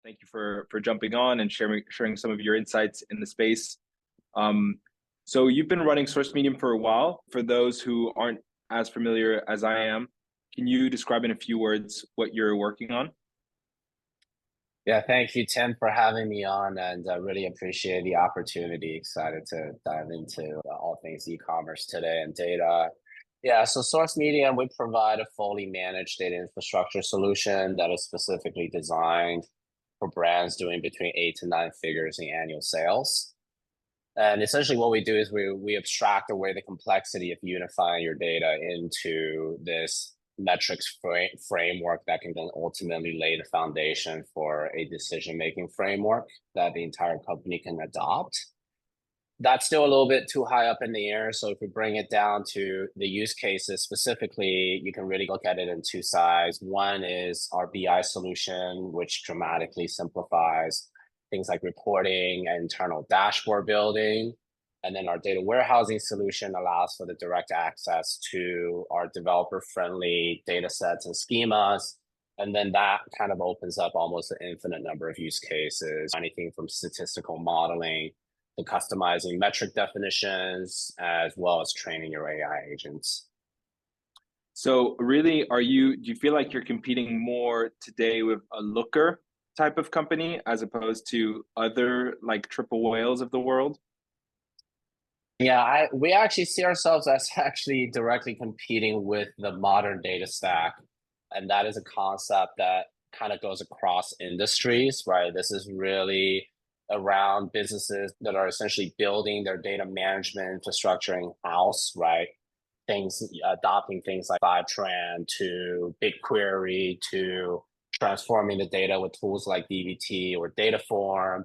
Thank you for jumping on and sharing some of your insights in the space. Um, so you've been running Source Medium for a while. For those who aren't as familiar as I am, can you describe in a few words what you're working on? Yeah, thank you, Tim, for having me on, and I really appreciate the opportunity. Excited to dive into all things e-commerce today and data. Yeah, so Source Medium, we provide a fully managed data infrastructure solution that is specifically designed for brands doing between 8 to 9 figures in annual sales. And essentially what we do is we abstract away the complexity of unifying your data into this framework that can then ultimately lay the foundation for a decision-making framework that the entire company can adopt. That's still a little bit too high up in the air. So if we bring it down to the use cases specifically, you can really look at it in two sides. One is our BI solution, which dramatically simplifies things like reporting and internal dashboard building. And then our data warehousing solution allows for the direct access to our developer-friendly data sets and schemas. And then that kind of opens up almost an infinite number of use cases, anything from statistical modeling to customizing metric definitions, as well as training your AI agents. So really, do you feel like you're competing more today with a Looker type of company as opposed to other like triple whales of the world? Yeah, we actually see ourselves as actually directly competing with the modern data stack. And that is a concept that kind of goes across industries, right? This is really around businesses that are essentially building their data management infrastructure in-house, right? Things adopting things like Fivetran to BigQuery to transforming the data with tools like dbt or Dataform,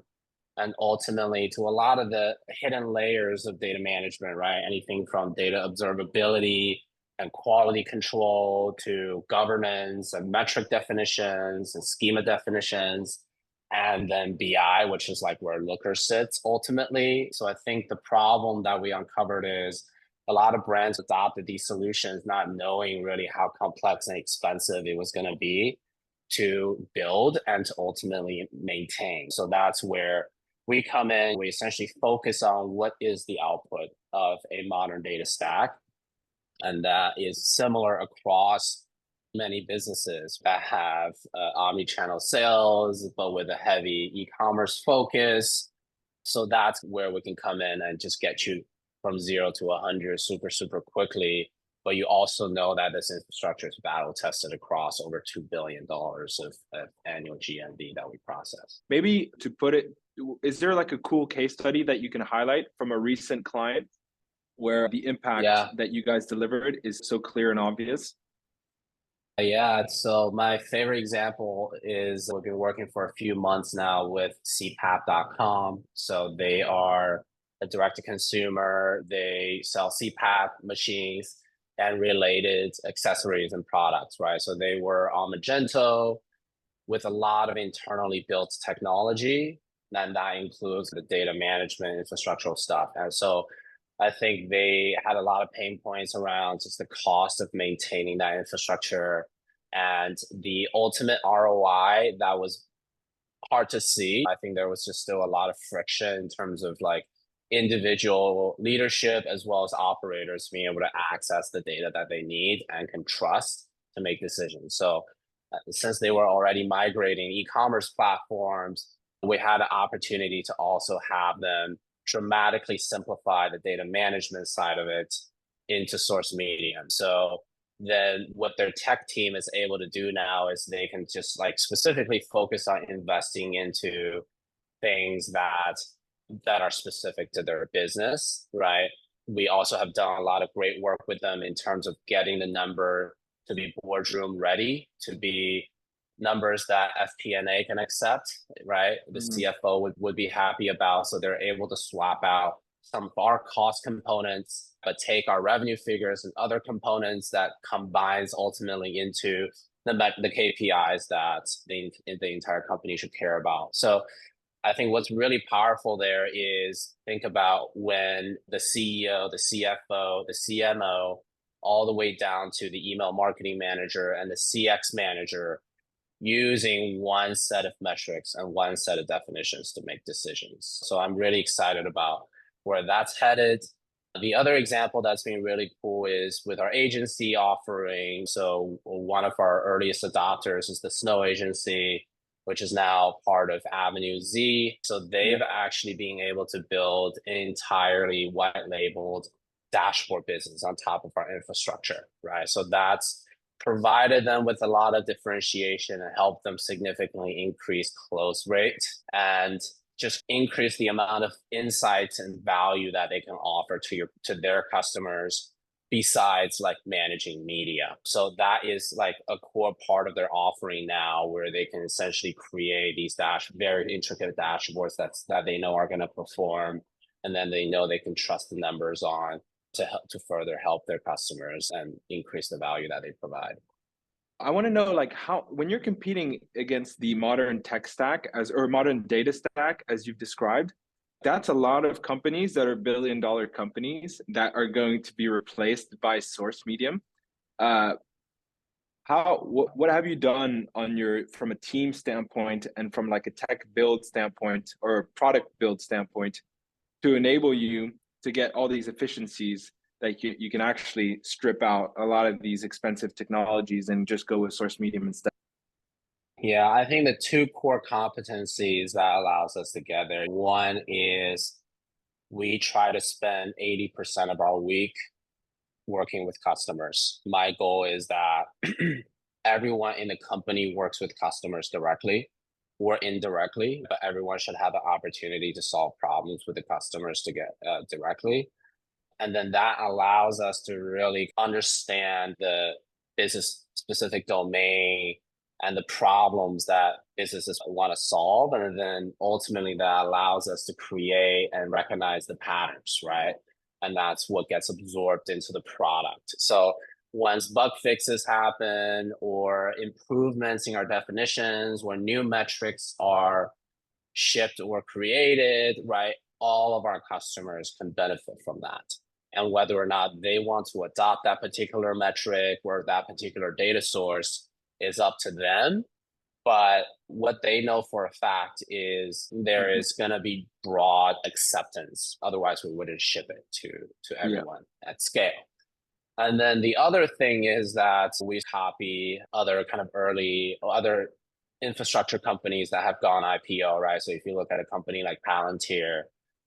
and ultimately to a lot of the hidden layers of data management, right? Anything from data observability and quality control to governance and metric definitions and schema definitions, and then BI, which is like where Looker sits ultimately. So I think the problem that we uncovered is a lot of brands adopted these solutions not knowing really how complex and expensive it was going to be to build and to ultimately maintain. So that's where we come in. We essentially focus on what is the output of a modern data stack. And that is similar across many businesses that have omni-channel sales, but with a heavy e-commerce focus. So that's where we can come in and just get you from 0 to 100 super, super quickly. But you also know that this infrastructure is battle tested across over $2 billion of annual GMV that we process. Maybe to put it, is there like a cool case study that you can highlight from a recent client where the impact Yeah. that you guys delivered is so clear and obvious? Yeah, so my favorite example is we've been working for a few months now with CPAP.com. So they are a direct to consumer, they sell CPAP machines and related accessories and products, right? So they were on Magento with a lot of internally built technology, and that includes the data management infrastructural stuff. And so I think they had a lot of pain points around just the cost of maintaining that infrastructure and the ultimate ROI that was hard to see. I think there was just still a lot of friction in terms of like individual leadership as well as operators being able to access the data that they need and can trust to make decisions. So since they were already migrating e-commerce platforms, we had an opportunity to also have them dramatically simplify the data management side of it into Source Medium. So then what their tech team is able to do now is they can just like specifically focus on investing into things that are specific to their business, right? We also have done a lot of great work with them in terms of getting the number to be boardroom ready, to be numbers that FP&A can accept, right? The Mhm. CFO would be happy about. So they're able to swap out some of our cost components, but take our revenue figures and other components that combines ultimately into the KPIs that the entire company should care about. So I think what's really powerful there is think about when the CEO, the CFO, the CMO, all the way down to the email marketing manager and the CX manager using one set of metrics and one set of definitions to make decisions. So I'm really excited about where that's headed. The other example that's been really cool is with our agency offering. So one of our earliest adopters is the Snow Agency, which is now part of Avenue Z. So they've actually been able to build an entirely white labeled dashboard business on top of our infrastructure, right? So that's provided them with a lot of differentiation and helped them significantly increase close rate and just increase the amount of insights and value that they can offer to their customers besides like managing media. So that is like a core part of their offering now, where they can essentially create these very intricate dashboards that they know are going to perform, and then they know they can trust the numbers on to further help their customers and increase the value that they provide. I want to know, like, how, when you're competing against the modern tech stack or modern data stack as you've described, that's a lot of companies that are billion-dollar companies that are going to be replaced by source medium. What have you done from a team standpoint and from like a tech build standpoint or a product build standpoint to enable you to get all these efficiencies that you can actually strip out a lot of these expensive technologies and just go with source medium instead? Yeah, I think the two core competencies that allows us together. One is we try to spend 80% of our week working with customers. My goal is that everyone in the company works with customers directly or indirectly, but everyone should have an opportunity to solve problems with the customers to get directly. And then that allows us to really understand the business specific domain and the problems that businesses want to solve. And then ultimately that allows us to create and recognize the patterns, right? And that's what gets absorbed into the product. So once bug fixes happen or improvements in our definitions, when new metrics are shipped or created, right, all of our customers can benefit from that. And whether or not they want to adopt that particular metric or that particular data source is up to them. But what they know for a fact is there is going to be broad acceptance. Otherwise, we wouldn't ship it to everyone at scale. And then the other thing is that we copy other kind of other infrastructure companies that have gone IPO, right? So if you look at a company like Palantir,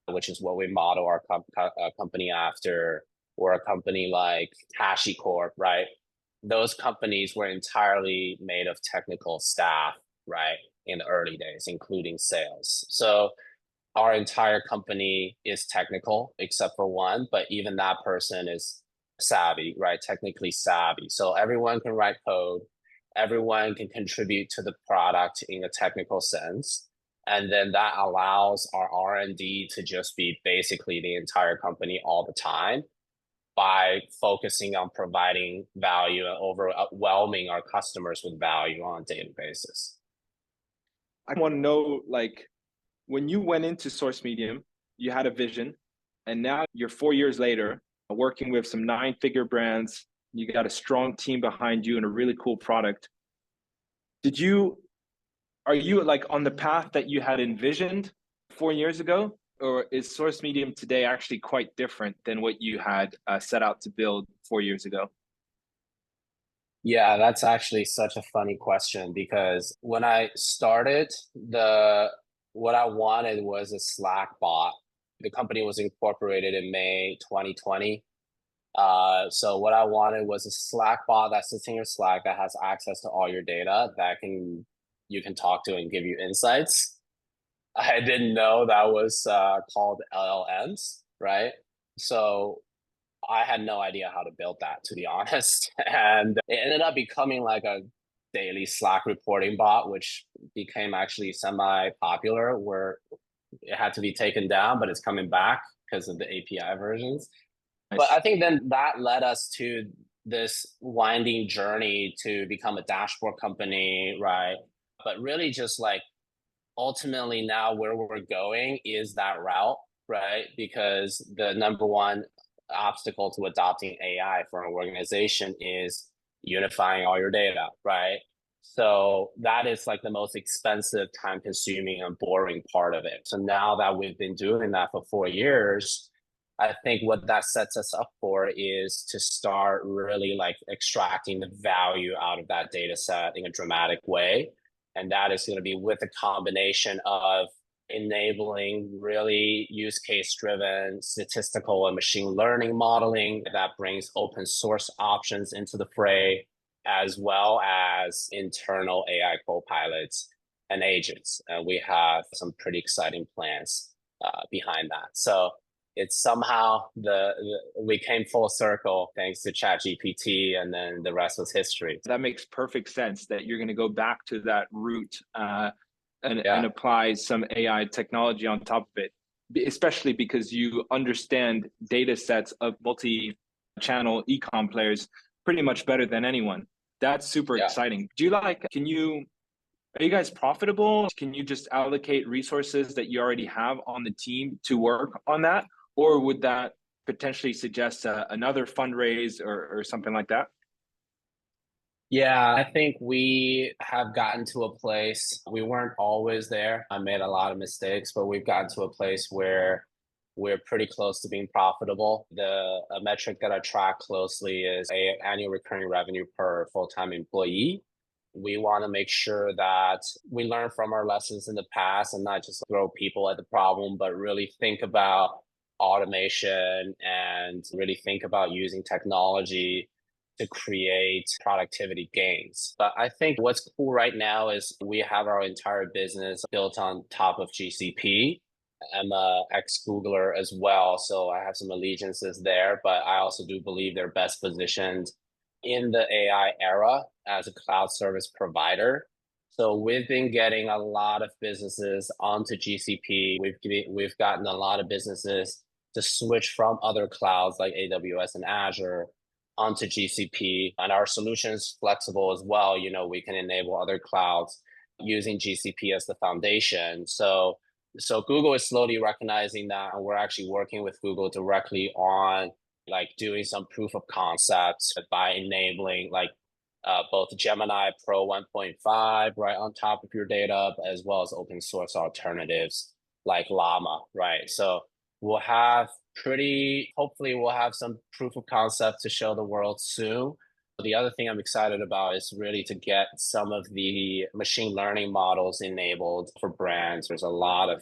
which is what we model our company after, or a company like HashiCorp, right? Those companies were entirely made of technical staff, right? In the early days, including sales. So our entire company is technical except for one, but even that person is savvy, right? Technically savvy. So everyone can write code. Everyone can contribute to the product in a technical sense. And then that allows our R&D to just be basically the entire company all the time by focusing on providing value and overwhelming our customers with value on a daily basis. I want to know, like, when you went into Source Medium, you had a vision, and now you're 4 years later working with some 9-figure brands. You got a strong team behind you and a really cool product. Are you like on the path that you had envisioned 4 years ago? Or is Source Medium today actually quite different than what you had set out to build 4 years ago? Yeah, that's actually such a funny question, because when I started, what I wanted was a Slack bot. The company was incorporated in May 2020. So what I wanted was a Slack bot that sits in your Slack that has access to all your data that you can talk to and give you insights. I didn't know that was called LLMs, right? So I had no idea how to build that, to be honest. And it ended up becoming like a daily Slack reporting bot, which became actually semi-popular, where it had to be taken down, but it's coming back because of the API versions. Nice. But I think then that led us to this winding journey to become a dashboard company, right? But really just like ultimately now where we're going is that route, right? Because the number one obstacle to adopting AI for an organization is unifying all your data, right? So that is like the most expensive, time consuming, and boring part of it. So now that we've been doing that for 4 years, I think what that sets us up for is to start really like extracting the value out of that data set in a dramatic way. And that is going to be with a combination of enabling really use case driven statistical and machine learning modeling that brings open source options into the fray, as well as internal AI co-pilots and agents. And we have some pretty exciting plans behind that. So it's somehow we came full circle thanks to ChatGPT, and then the rest was history. That makes perfect sense that you're going to go back to that root and apply some AI technology on top of it, especially because you understand data sets of multi-channel ecom players pretty much better than anyone. That's super exciting. Are you guys profitable? Can you just allocate resources that you already have on the team to work on that? Or would that potentially suggest another fundraise or something like that? Yeah, I think we have gotten to a place, we weren't always there. I made a lot of mistakes, but we've gotten to a place where we're pretty close to being profitable. A metric that I track closely is annual recurring revenue per full-time employee. We want to make sure that we learn from our lessons in the past and not just throw people at the problem, but really think about automation and really think about using technology to create productivity gains. But I think what's cool right now is we have our entire business built on top of GCP. I'm a ex-Googler as well, so I have some allegiances there, but I also do believe they're best positioned in the AI era as a cloud service provider. So we've been getting a lot of businesses onto GCP. We've gotten a lot of businesses to switch from other clouds like AWS and Azure onto GCP, and our solution is flexible as well. You know, we can enable other clouds using GCP as the foundation. So Google is slowly recognizing that, and we're actually working with Google directly on like doing some proof of concepts by enabling like both Gemini Pro 1.5 right on top of your data, as well as open source alternatives like Llama, right? So hopefully we'll have some proof of concept to show the world soon. The other thing I'm excited about is really to get some of the machine learning models enabled for brands. There's a lot of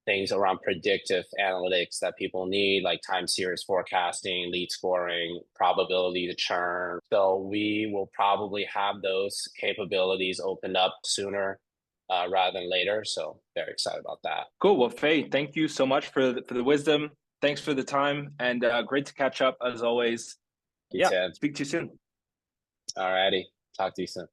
things around predictive analytics that people need, like time series forecasting, lead scoring, probability to churn. So we will probably have those capabilities opened up sooner rather than later. So very excited about that. Cool. Well, Fei, thank you so much for the wisdom. Thanks for the time, and great to catch up as always. You, Ted. Speak to you soon. All righty. Talk to you soon.